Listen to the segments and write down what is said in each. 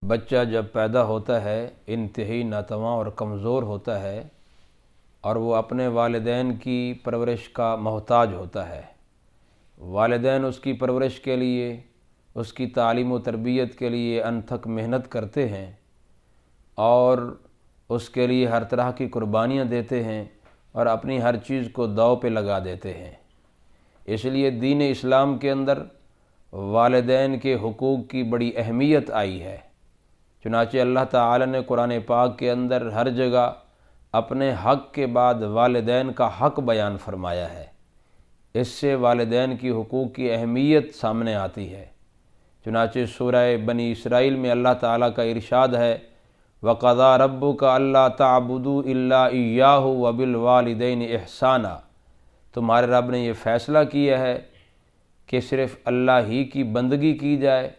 بچہ جب پیدا ہوتا ہے انتہائی ناتواں اور کمزور ہوتا ہے اور وہ اپنے والدین کی پرورش کا محتاج ہوتا ہے۔ والدین اس کی پرورش کے لیے، اس کی تعلیم و تربیت کے لیے انتھک محنت کرتے ہیں اور اس کے لیے ہر طرح کی قربانیاں دیتے ہیں اور اپنی ہر چیز کو داؤ پہ لگا دیتے ہیں۔ اس لیے دین اسلام کے اندر والدین کے حقوق کی بڑی اہمیت آئی ہے۔ چنانچہ اللہ تعالی نے قرآن پاک کے اندر ہر جگہ اپنے حق کے بعد والدین کا حق بیان فرمایا ہے۔ اس سے والدین کی حقوق کی اہمیت سامنے آتی ہے۔ چنانچہ سورہ بنی اسرائیل میں اللہ تعالیٰ کا ارشاد ہے، وَقَضَىٰ رَبُّكَ أَلَّا تَعْبُدُوا إِلَّا إِيَّاهُ وَبِالْوَالِدَيْنِ إِحْسَانًا، تمہارے رب نے یہ فیصلہ کیا ہے کہ صرف اللہ ہی کی بندگی کی جائے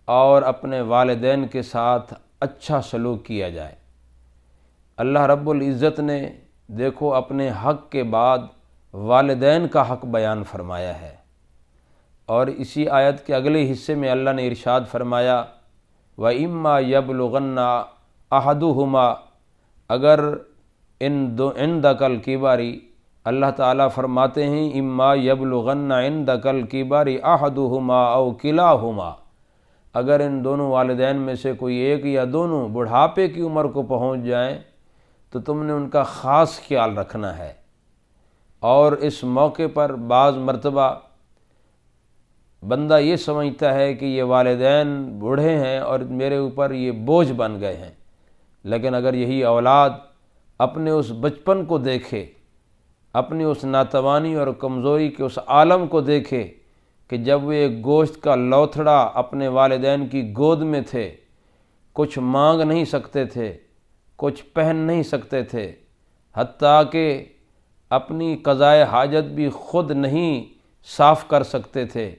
اور اپنے والدین کے ساتھ اچھا سلوک کیا جائے۔ اللہ رب العزت نے دیکھو اپنے حق کے بعد والدین کا حق بیان فرمایا ہے، اور اسی آیت کے اگلے حصے میں اللہ نے ارشاد فرمایا، وَإِمَّا يَبْلُغَنَّ أَحَدُهُمَا، اگر عندك الكبر، اللہ تعالیٰ فرماتے ہیں اما یبلغن عندک الکبر احدہما او کلاہما، اگر ان دونوں والدین میں سے کوئی ایک یا دونوں بڑھاپے کی عمر کو پہنچ جائیں تو تم نے ان کا خاص خیال رکھنا ہے۔ اور اس موقع پر بعض مرتبہ بندہ یہ سمجھتا ہے کہ یہ والدین بوڑھے ہیں اور میرے اوپر یہ بوجھ بن گئے ہیں، لیکن اگر یہی اولاد اپنے اس بچپن کو دیکھے، اپنی اس ناتوانی اور کمزوری کے اس عالم کو دیکھے کہ جب وہ ایک گوشت کا لوتھڑا اپنے والدین کی گود میں تھے، کچھ مانگ نہیں سکتے تھے، کچھ پہن نہیں سکتے تھے، حتیٰ کہ اپنی قضائے حاجت بھی خود نہیں صاف کر سکتے تھے،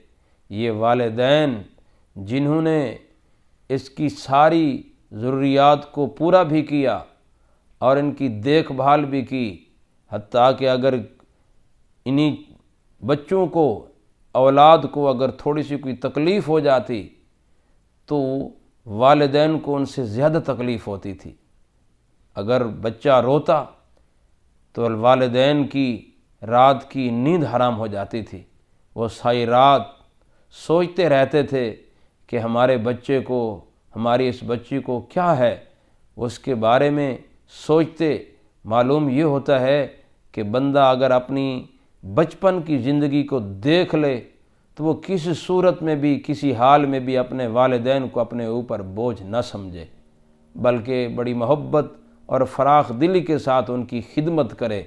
یہ والدین جنہوں نے اس کی ساری ضروریات کو پورا بھی کیا اور ان کی دیکھ بھال بھی کی، حتیٰ کہ اگر انہی بچوں کو، اولاد کو اگر تھوڑی سی کوئی تکلیف ہو جاتی تو والدین کو ان سے زیادہ تکلیف ہوتی تھی۔ اگر بچہ روتا تو والدین کی رات کی نیند حرام ہو جاتی تھی، وہ ساری رات سوچتے رہتے تھے کہ ہمارے بچے کو، ہماری اس بچی کو کیا ہے، اس کے بارے میں سوچتے۔ معلوم یہ ہوتا ہے کہ بندہ اگر اپنی بچپن کی زندگی کو دیکھ لے تو وہ کسی صورت میں بھی، کسی حال میں بھی اپنے والدین کو اپنے اوپر بوجھ نہ سمجھے، بلکہ بڑی محبت اور فراخ دلی کے ساتھ ان کی خدمت کرے۔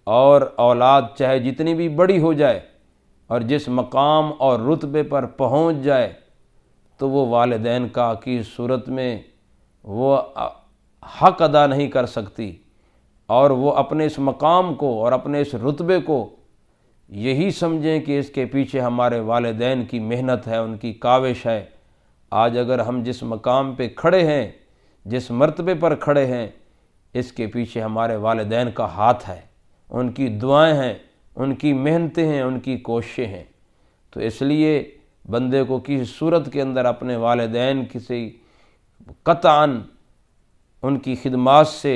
اور اولاد چاہے جتنی بھی بڑی ہو جائے اور جس مقام اور رتبے پر پہنچ جائے تو وہ والدین کا کی صورت میں وہ حق ادا نہیں کر سکتی، اور وہ اپنے اس مقام کو اور اپنے اس رتبے کو یہی سمجھیں کہ اس کے پیچھے ہمارے والدین کی محنت ہے، ان کی کاوش ہے۔ آج اگر ہم جس مقام پہ کھڑے ہیں، جس مرتبے پر کھڑے ہیں، اس کے پیچھے ہمارے والدین کا ہاتھ ہے، ان کی دعائیں ہیں، ان کی محنتیں ہیں، ان کی کوششیں ہیں۔ تو اس لیے بندے کو کسی صورت کے اندر اپنے والدین کسی قطعاً ان کی خدمات سے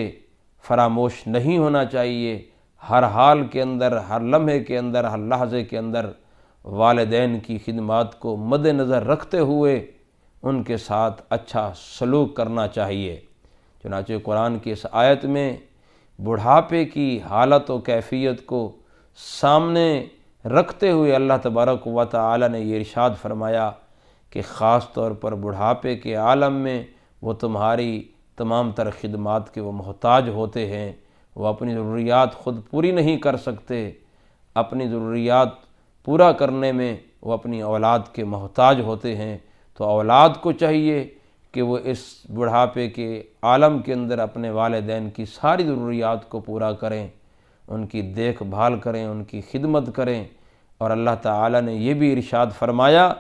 فراموش نہیں ہونا چاہیے۔ ہر حال کے اندر، ہر لمحے کے اندر، ہر لحظے کے اندر والدین کی خدمات کو مد نظر رکھتے ہوئے ان کے ساتھ اچھا سلوک کرنا چاہیے۔ چنانچہ قرآن کی اس آیت میں بڑھاپے کی حالت و کیفیت کو سامنے رکھتے ہوئے اللہ تبارک و تعالی نے یہ ارشاد فرمایا کہ خاص طور پر بڑھاپے کے عالم میں وہ تمہاری تمام تر خدمات کے وہ محتاج ہوتے ہیں، وہ اپنی ضروریات خود پوری نہیں کر سکتے، اپنی ضروریات پورا کرنے میں وہ اپنی اولاد کے محتاج ہوتے ہیں۔ تو اولاد کو چاہیے کہ وہ اس بڑھاپے کے عالم کے اندر اپنے والدین کی ساری ضروریات کو پورا کریں، ان کی دیکھ بھال کریں، ان کی خدمت کریں۔ اور اللہ تعالیٰ نے یہ بھی ارشاد فرمایا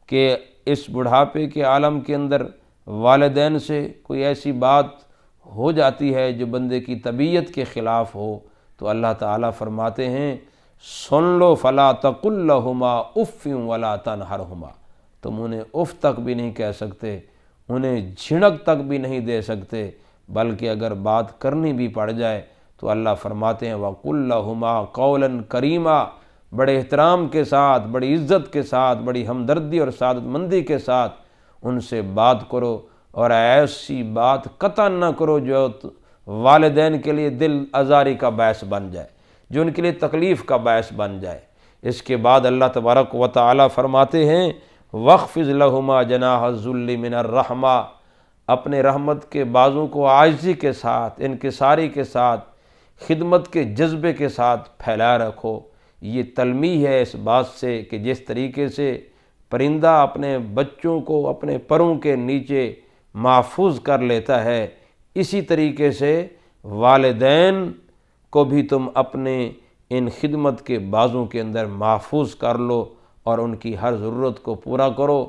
کہ اس بڑھاپے کے عالم کے اندر والدین سے کوئی ایسی بات ہو جاتی ہے جو بندے کی طبیعت کے خلاف ہو تو اللہ تعالیٰ فرماتے ہیں سن لو فلا تقل لہما اف ولا تنہرہما، تم انہیں اف تک بھی نہیں کہہ سکتے، انہیں جھڑک تک بھی نہیں دے سکتے، بلکہ اگر بات کرنی بھی پڑ جائے تو اللہ فرماتے ہیں وَقُلْ لَهُمَا قَوْلًا کریما، بڑے احترام کے ساتھ، بڑی عزت کے ساتھ، بڑی ہمدردی اور سعادت مندی کے ساتھ ان سے بات کرو، اور ایسی بات قطع نہ کرو جو والدین کے لیے دل آزاری کا باعث بن جائے، جو ان کے لیے تکلیف کا باعث بن جائے۔ اس کے بعد اللہ تبارک و تعالی فرماتے ہیں وَاخْفِضْ لَهُمَا جَنَاحَ الذُّلِّ مِنَ الرَّحْمَةِ، اپنے رحمت کے بازو کو عاجزی کے ساتھ، انکساری کے ساتھ، خدمت کے جذبے کے ساتھ پھیلا رکھو۔ یہ تلمیح ہے اس بات سے کہ جس طریقے سے پرندہ اپنے بچوں کو اپنے پروں کے نیچے محفوظ کر لیتا ہے، اسی طریقے سے والدین کو بھی تم اپنے ان خدمت کے بازوں کے اندر محفوظ کر لو اور ان کی ہر ضرورت کو پورا کرو،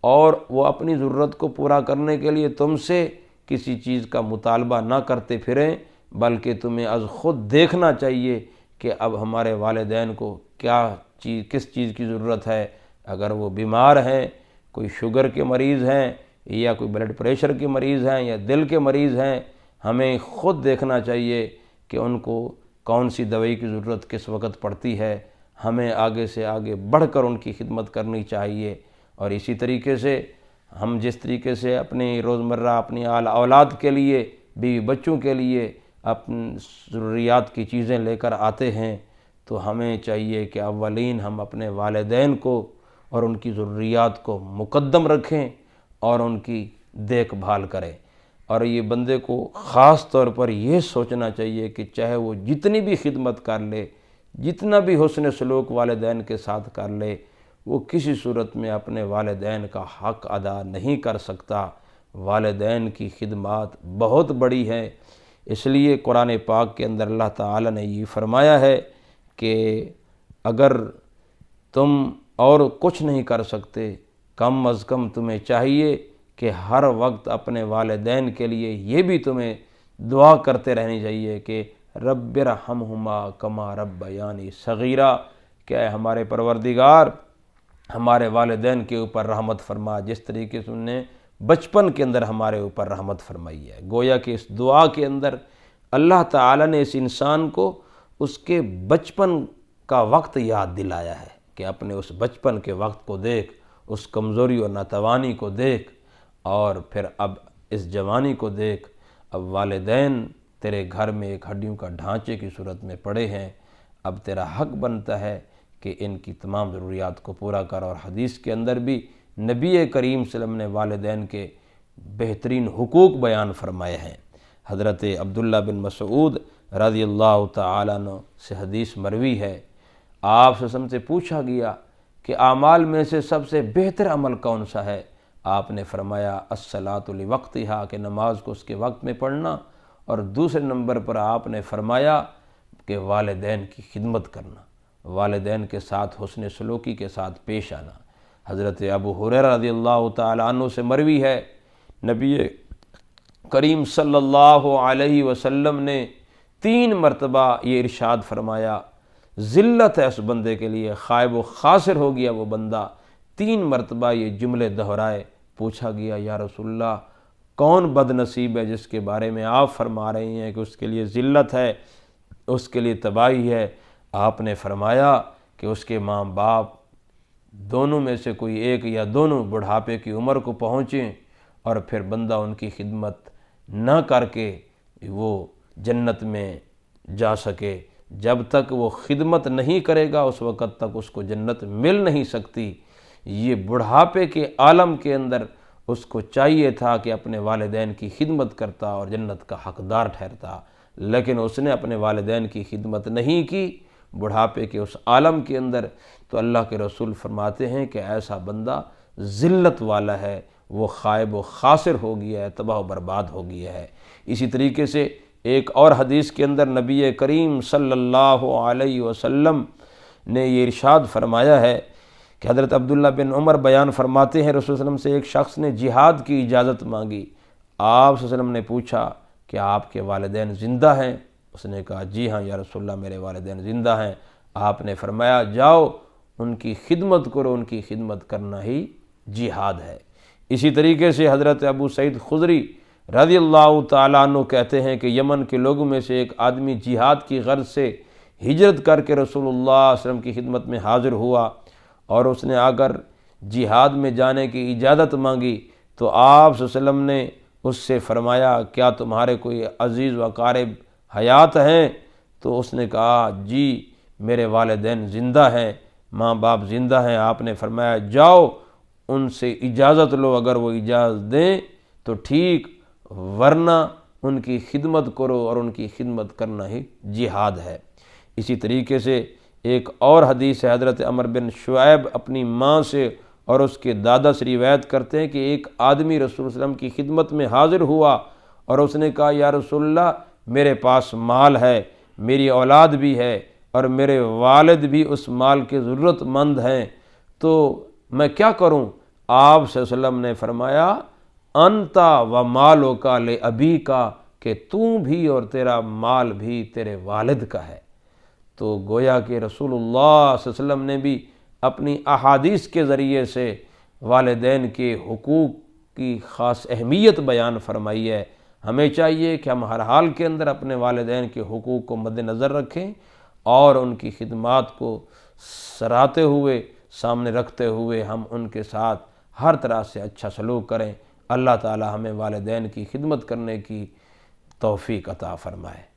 اور وہ اپنی ضرورت کو پورا کرنے کے لیے تم سے کسی چیز کا مطالبہ نہ کرتے پھریں، بلکہ تمہیں از خود دیکھنا چاہیے کہ اب ہمارے والدین کو کس چیز کی ضرورت ہے۔ اگر وہ بیمار ہیں، کوئی شوگر کے مریض ہیں، یا کوئی بلڈ پریشر کے مریض ہیں، یا دل کے مریض ہیں، ہمیں خود دیکھنا چاہیے کہ ان کو کون سی دوائی کی ضرورت کس وقت پڑتی ہے، ہمیں آگے سے آگے بڑھ کر ان کی خدمت کرنی چاہیے۔ اور اسی طریقے سے ہم جس طریقے سے اپنی روزمرہ اپنی اولاد کے لیے، بیوی بچوں کے لیے اپنی ضروریات کی چیزیں لے کر آتے ہیں، تو ہمیں چاہیے کہ اولین ہم اپنے والدین کو اور ان کی ضروریات کو مقدم رکھیں اور ان کی دیکھ بھال کریں۔ اور یہ بندے کو خاص طور پر یہ سوچنا چاہیے کہ چاہے وہ جتنی بھی خدمت کر لے، جتنا بھی حسن سلوک والدین کے ساتھ کر لے، وہ کسی صورت میں اپنے والدین کا حق ادا نہیں کر سکتا۔ والدین کی خدمات بہت بڑی ہے، اس لیے قرآن پاک کے اندر اللہ تعالی نے یہ فرمایا ہے کہ اگر تم اور کچھ نہیں کر سکتے، کم از کم تمہیں چاہیے کہ ہر وقت اپنے والدین کے لیے یہ بھی تمہیں دعا کرتے رہنی چاہیے کہ رب ارحمہما کما ربیانی صغیرا، کہ ہمارے پروردگار ہمارے والدین کے اوپر رحمت فرما جس طریقے سے انہوں نے بچپن کے اندر ہمارے اوپر رحمت فرمائی ہے۔ گویا کہ اس دعا کے اندر اللہ تعالی نے اس انسان کو اس کے بچپن کا وقت یاد دلایا ہے کہ اپنے اس بچپن کے وقت کو دیکھ، اس کمزوری اور ناتوانی کو دیکھ، اور پھر اب اس جوانی کو دیکھ۔ اب والدین تیرے گھر میں ایک ہڈیوں کا ڈھانچے کی صورت میں پڑے ہیں، اب تیرا حق بنتا ہے کہ ان کی تمام ضروریات کو پورا کر۔ اور حدیث کے اندر بھی نبی کریم صلی اللہ علیہ وسلم نے والدین کے بہترین حقوق بیان فرمائے ہیں۔ حضرت عبداللہ بن مسعود رضی اللہ تعالیٰ عنہ سے حدیث مروی ہے، آپ صلی اللہ علیہ وسلم سے پوچھا گیا کہ اعمال میں سے سب سے بہتر عمل کون سا ہے؟ آپ نے فرمایا الصلاۃ لوقتہا، کہ نماز کو اس کے وقت میں پڑھنا، اور دوسرے نمبر پر آپ نے فرمایا کہ والدین کی خدمت کرنا، والدین کے ساتھ حسن سلوکی کے ساتھ پیش آنا۔ حضرت ابو ہریرہ رضی اللہ تعالیٰ عنہ سے مروی ہے، نبی کریم صلی اللہ علیہ وسلم نے 3 مرتبہ یہ ارشاد فرمایا، ذلت ہے اس بندے کے لیے، خائب و خاسر ہو گیا وہ بندہ۔ 3 مرتبہ یہ جملے دہرائے۔ پوچھا گیا یا رسول اللہ کون بد نصیب ہے جس کے بارے میں آپ فرما رہے ہیں کہ اس کے لیے ذلت ہے، اس کے لیے تباہی ہے؟ آپ نے فرمایا کہ اس کے ماں باپ دونوں میں سے کوئی ایک یا دونوں بڑھاپے کی عمر کو پہنچیں، اور پھر بندہ ان کی خدمت نہ کر کے وہ جنت میں جا سکے۔ جب تک وہ خدمت نہیں کرے گا اس وقت تک اس کو جنت مل نہیں سکتی۔ یہ بڑھاپے کے عالم کے اندر اس کو چاہیے تھا کہ اپنے والدین کی خدمت کرتا اور جنت کا حقدار ٹھہرتا، لیکن اس نے اپنے والدین کی خدمت نہیں کی بڑھاپے کے اس عالم کے اندر۔ تو اللہ کے رسول فرماتے ہیں کہ ایسا بندہ ذلت والا ہے، وہ خائب و خاسر ہو گیا ہے، تباہ و برباد ہو گیا ہے۔ اسی طریقے سے ایک اور حدیث کے اندر نبی کریم صلی اللہ علیہ وسلم نے یہ ارشاد فرمایا ہے کہ حضرت عبداللہ بن عمر بیان فرماتے ہیں، رسول صلی اللہ علیہ وسلم سے ایک شخص نے جہاد کی اجازت مانگی۔ آپ صلی اللہ علیہ وسلم نے پوچھا کہ آپ کے والدین زندہ ہیں؟ اس نے کہا جی ہاں یا رسول اللہ میرے والدین زندہ ہیں۔ آپ نے فرمایا جاؤ ان کی خدمت کرو، ان کی خدمت کرنا ہی جہاد ہے۔ اسی طریقے سے حضرت ابو سعید خدری رضی اللہ تعالیٰ عنہ کہتے ہیں کہ یمن کے لوگوں میں سے ایک آدمی جہاد کی غرض سے ہجرت کر کے رسول اللہ صلی اللہ علیہ وسلم کی خدمت میں حاضر ہوا، اور اس نے اگر جہاد میں جانے کی اجازت مانگی تو آپ صلی اللہ علیہ وسلم نے اس سے فرمایا کیا تمہارے کوئی عزیز و اقارب حیات ہیں؟ تو اس نے کہا جی میرے والدین زندہ ہیں، ماں باپ زندہ ہیں۔ آپ نے فرمایا جاؤ ان سے اجازت لو، اگر وہ اجازت دیں تو ٹھیک، ورنہ ان کی خدمت کرو، اور ان کی خدمت کرنا ہی جہاد ہے۔ اسی طریقے سے ایک اور حدیث ہے، حضرت عمر بن شعیب اپنی ماں سے اور اس کے دادا سے روایت کرتے ہیں کہ ایک آدمی رسول اللہ علیہ وسلم کی خدمت میں حاضر ہوا اور اس نے کہا یا رسول اللہ میرے پاس مال ہے، میری اولاد بھی ہے، اور میرے والد بھی اس مال کے ضرورت مند ہیں، تو میں کیا کروں؟ آپ صلی اللہ علیہ وسلم نے فرمایا انتا و مالو کا لے ابی کا، کہ تو بھی اور تیرا مال بھی تیرے والد کا ہے۔ تو گویا کہ رسول اللہ صلی اللہ علیہ وسلم نے بھی اپنی احادیث کے ذریعے سے والدین کے حقوق کی خاص اہمیت بیان فرمائی ہے۔ ہمیں چاہیے کہ ہم ہر حال کے اندر اپنے والدین کے حقوق کو مد نظر رکھیں اور ان کی خدمات کو سراہتے ہوئے، سامنے رکھتے ہوئے ہم ان کے ساتھ ہر طرح سے اچھا سلوک کریں۔ اللہ تعالی ہمیں والدین کی خدمت کرنے کی توفیق عطا فرمائے۔